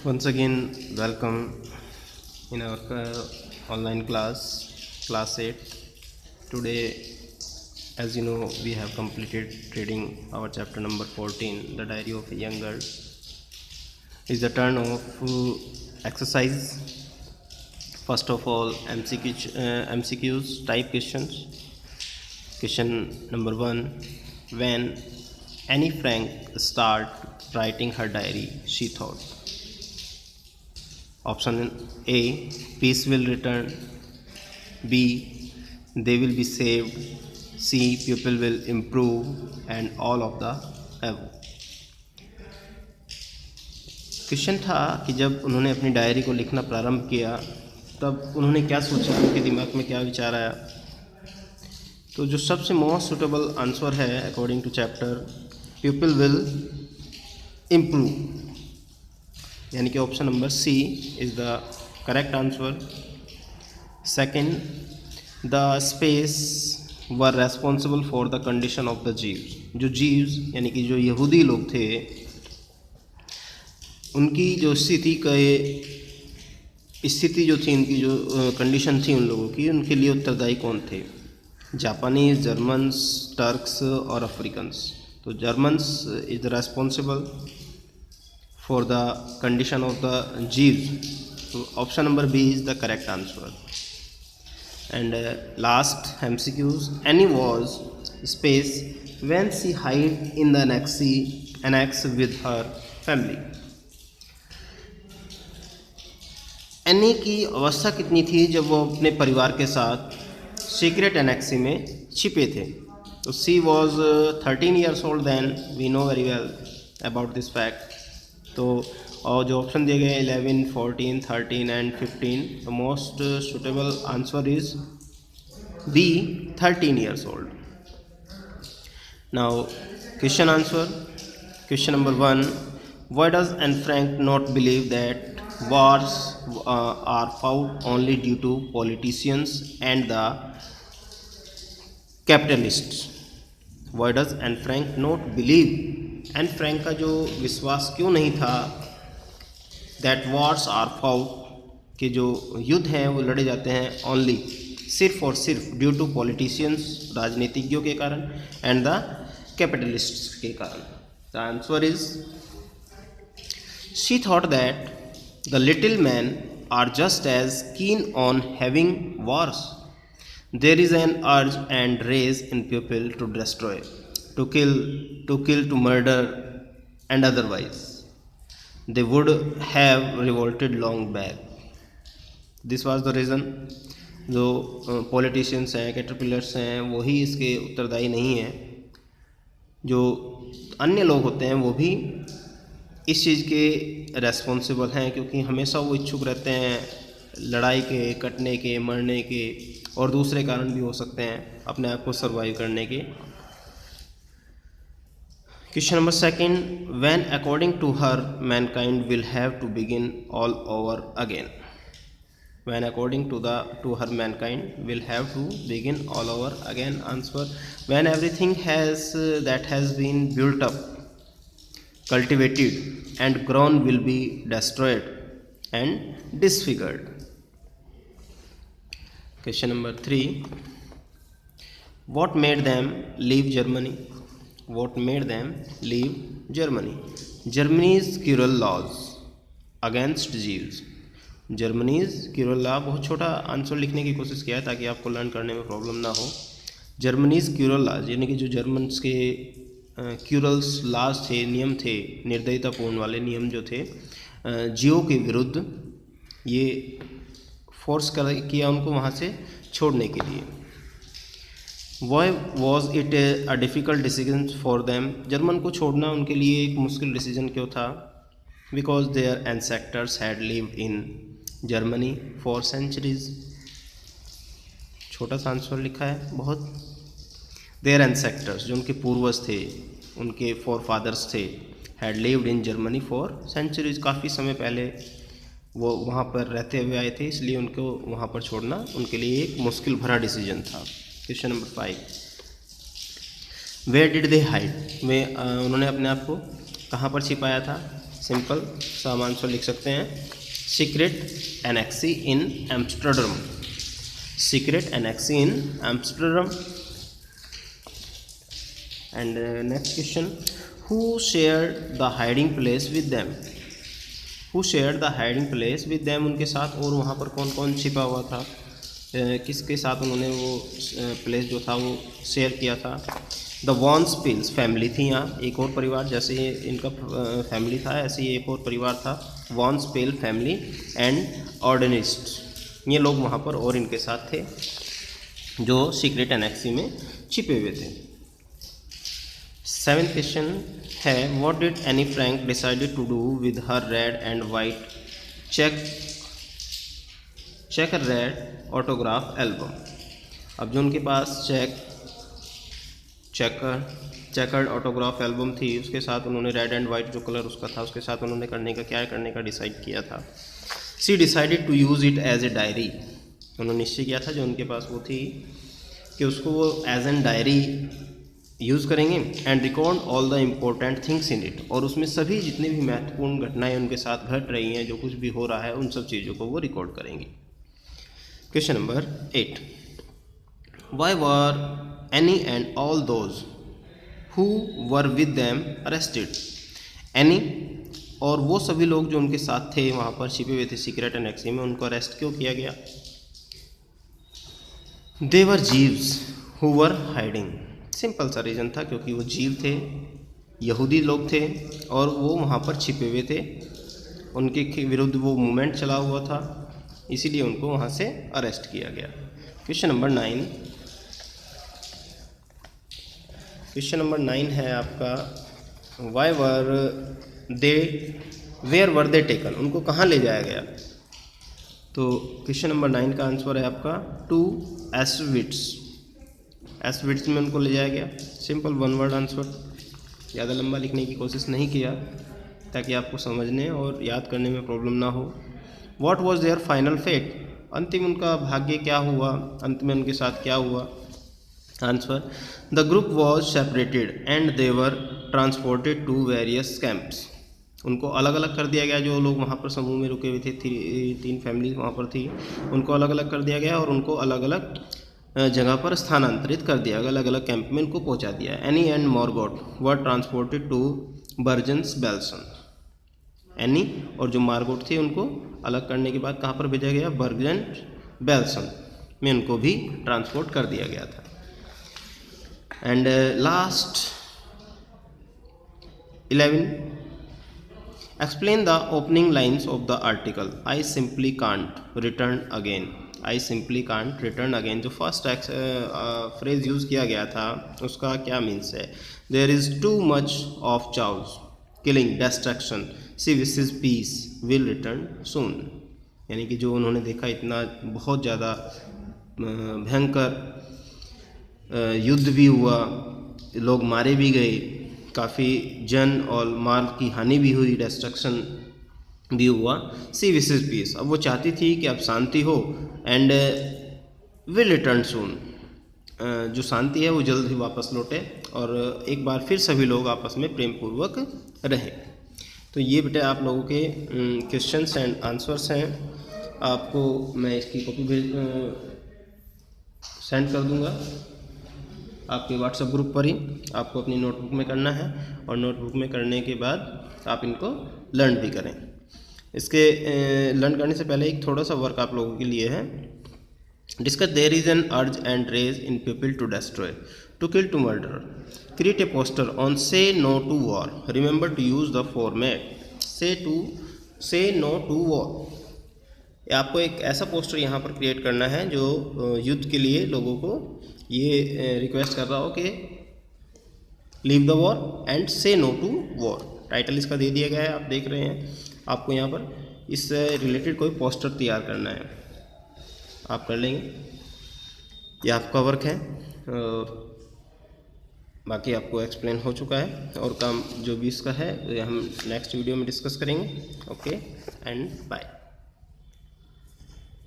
Once again, welcome in our online class 8. Today, as you know, we have completed reading our chapter number 14, The Diary of a Young Girl. It's the turn of exercise. First of all, MCQs type questions. Question number 1. When Annie Frank started writing her diary, she thought. Option A, peace will return. B, they will be saved. C, people will improve, and all of the above. Question था कि जब उन्होंने अपनी diary को लिखना प्रारंभ किया तब उन्होंने क्या सोचा, उनके दिमाग में क्या विचार आया। तो जो सबसे मोस्ट सुटेबल आंसर है according to chapter, people will improve, यानी कि option number C is the correct answer. Second, the space were responsible for the condition of the Jews. जो जीव्स यानी कि जो यहूदी लोग थे, उनकी जो स्थिति जो थी, उनकी जो कंडीशन थी उन लोगों की, उनके लिए उत्तरदायी कौन थे? जापानीज, जर्मन्स, टर्क्स और अफ्रीकन्स। तो Germans is responsible for the condition of the Jews. तो option number B is the correct answer. And last MCQs, Annie was space when she hid in the annex with her family। Any की अवस्था कितनी थी जब वो अपने परिवार के साथ सीक्रेट एनेक्सी में छिपे थे? तो she was 13 years old then, we know very well about this fact. तो और जो ऑप्शन दिए गए 11, 14, 13 and 15, the most suitable answer is B, 13 years old। Now question answer. Question number 1, why does Anne Frank not believe that wars are fought only due to politicians and the capitalists? Why does Anne Frank not believe? Anne Frank का जो विश्वास क्यों नहीं था that wars are fought, कि जो युद्ध हैं वो लड़े जाते हैं only, सिर्फ और सिर्फ ड्यू टू पॉलिटिशियंस, राजनीतिज्ञों के कारण, एंड द कैपिटलिस्ट्स के कारण? The answer is, she thought that the little men are just as keen on having wars. There is an urge and rage in people to destroy, to kill, to murder, and otherwise they would have revolted long back. This was the reason। जो politicians हैं, caterpillars हैं, वही इसके उत्तरदायी नहीं हैं। जो अन्य लोग होते हैं वो भी इस चीज़ के रेस्पॉन्सिबल हैं, क्योंकि हमेशा वो इच्छुक रहते हैं लड़ाई के, कटने के, मरने के, और दूसरे कारण भी हो सकते हैं अपने आप को सर्वाइव करने के। Question number 2, when according to her mankind will have to begin all over again. When according to her mankind will have to begin all over again? Answer, when everything that has been built up, cultivated and grown will be destroyed and disfigured। Question number 3, what made them leave Germany? What made them leave Germany? Germany's cruel laws against Jews। Germany's crucial law, बहुत छोटा answer लिखने की कोशिश किया है ताकि आपको learn करने में प्रॉब्लम ना हो। जर्मनीज क्यूरल लॉज, यानी कि जो जर्मन्स के क्यूरल्स लॉज थे, नियम थे, निर्दयतापूर्ण वाले नियम जो थे जियो के विरुद्ध, ये फोर्स किया उनको वहाँ से छोड़ने के लिए। Why was it a difficult decision for them? German को छोड़ना उनके लिए एक मुश्किल डिसीजन क्यों था? Because their ancestors had lived in Germany for centuries। छोटा सा आंसर लिखा है बहुत। Their ancestors, जो उनके पूर्वज थे, उनके forefathers थे, had lived in Germany for centuries, काफ़ी समय पहले वो वहाँ पर रहते हुए आए थे, इसलिए उनको वहाँ पर छोड़ना उनके लिए एक मुश्किल भरा डिसीजन था। Question number 5, where did they hide? वे उन्होंने अपने आप को कहाँ पर छिपाया था? सिंपल सा हम आंसर लिख सकते हैं, secret annexe in Amsterdam, secret annexe in Amsterdam. And next question, who shared the hiding place with them, who shared the hiding place with them, उनके साथ और वहाँ पर कौन कौन छिपा हुआ था, किसके साथ उन्होंने वो प्लेस जो था वो शेयर किया था। द वॉन्सपेल्स फैमिली थी, यहाँ एक और परिवार, जैसे ये इनका फैमिली था ऐसे ही एक और परिवार था, वॉन्सपेल फैमिली एंड ऑर्डनिस्ट, ये लोग वहाँ पर और इनके साथ थे जो सीक्रेट एनेक्सी में छिपे हुए थे। 7th क्वेश्चन है, what did Anne Frank decided to do with her red and white checker red autograph album. अब जो उनके पास चेकर्ड ऑटोग्राफ एल्बम थी, उसके साथ उन्होंने रेड एंड वाइट जो कलर उसका था उसके साथ उन्होंने करने का डिसाइड किया था। She decided to use it as a diary, उन्होंने निश्चय किया था जो उनके पास वो थी कि उसको वो एज एन डायरी यूज़ करेंगे। And record all the important things in it, और उसमें सभी जितनी भी महत्वपूर्ण घटनाएं उनके साथ घट रही हैं, जो कुछ भी हो रहा है उन सब चीज़ों को वो रिकॉर्ड करेंगे। Question number 8, why were any and all those who were with them arrested. Any और वो सभी लोग जो उनके साथ थे वहाँ पर छिपे हुए थे सीक्रेट एनेक्सी में, उनको अरेस्ट क्यों किया गया। दे वर जीव्स हु वर हाइडिंग, सिंपल सा रीज़न था, क्योंकि वो जीव थे, यहूदी लोग थे और वो वहाँ पर छिपे हुए थे, उनके विरुद्ध वो मूवमेंट चला हुआ था, इसीलिए उनको वहाँ से अरेस्ट किया गया। क्वेश्चन नंबर 9, क्वेश्चन नंबर 9 है आपका, वेयर वर दे टेकन, उनको कहाँ ले जाया गया। तो क्वेश्चन नंबर 9 का आंसर है आपका टू एस्विट्स में उनको ले जाया गया। सिंपल 1 वर्ड आंसर, ज़्यादा लंबा लिखने की कोशिश नहीं किया ताकि आपको समझने और याद करने में प्रॉब्लम ना हो। What was their final fate, अंतिम उनका भाग्य क्या हुआ, अंत में उनके साथ क्या हुआ। Answer, the group was separated and they were transported to various camps, उनको अलग अलग कर दिया गया, जो लोग वहाँ पर समूह में रुके हुए थे, 3 फैमिली वहाँ पर थी, उनको अलग अलग कर दिया गया और उनको अलग अलग जगह पर स्थानांतरित कर दिया, अलग अलग कैंप में उनको पहुँचा दिया। Annie and Margot were transported to Bergen Belsen, Annie और जो मार्गोट थी उनको अलग करने के बाद कहाँ पर भेजा गया, बर्जन बेल्सन में उनको भी ट्रांसपोर्ट कर दिया गया था। And last 11, explain the opening lines of the article I simply can't return again. I simply can't return again, जो फर्स्ट फ्रेज यूज़ किया गया था उसका क्या मीन्स है। There is too much of chaos killing destruction she wishes peace will return soon, यानी कि जो उन्होंने देखा इतना बहुत ज़्यादा भयंकर युद्ध भी हुआ, लोग मारे भी गए, काफ़ी जन और माल की हानि भी हुई, डिस्ट्रक्शन भी हुआ। सी विशेज पीस, अब वो चाहती थी कि अब शांति हो, एंड विल रिटर्न सून, जो शांति है वो जल्द ही वापस लौटे और एक बार फिर सभी लोग आपस में प्रेम पूर्वक रहें। तो ये बेटा आप लोगों के क्वेश्चंस एंड आंसर्स हैं, आपको मैं इसकी कॉपी सेंड कर दूंगा आपके व्हाट्सएप ग्रुप पर ही, आपको अपनी नोटबुक में करना है और नोटबुक में करने के बाद आप इनको लर्न भी करें। इसके लर्न करने से पहले एक थोड़ा सा वर्क आप लोगों के लिए है। Discuss there is an urge and rage in people to destroy, to kill, to murder, create a poster on say no to war, remember to use the format say no to war. आपको एक ऐसा poster यहाँ पर create करना है जो युद्ध के लिए लोगों को ये रिक्वेस्ट कर रहा हो कि लीव द वॉर एंड से नो टू वॉर। टाइटल इसका दे दिया गया है, आप देख रहे हैं। आपको यहाँ पर इससे रिलेटेड कोई पोस्टर तैयार करना है, आप कर लेंगे, ये आपका वर्क है। बाकी आपको एक्सप्लेन हो चुका है और काम जो भी इसका है हम नेक्स्ट वीडियो में डिस्कस करेंगे। Okay and bye.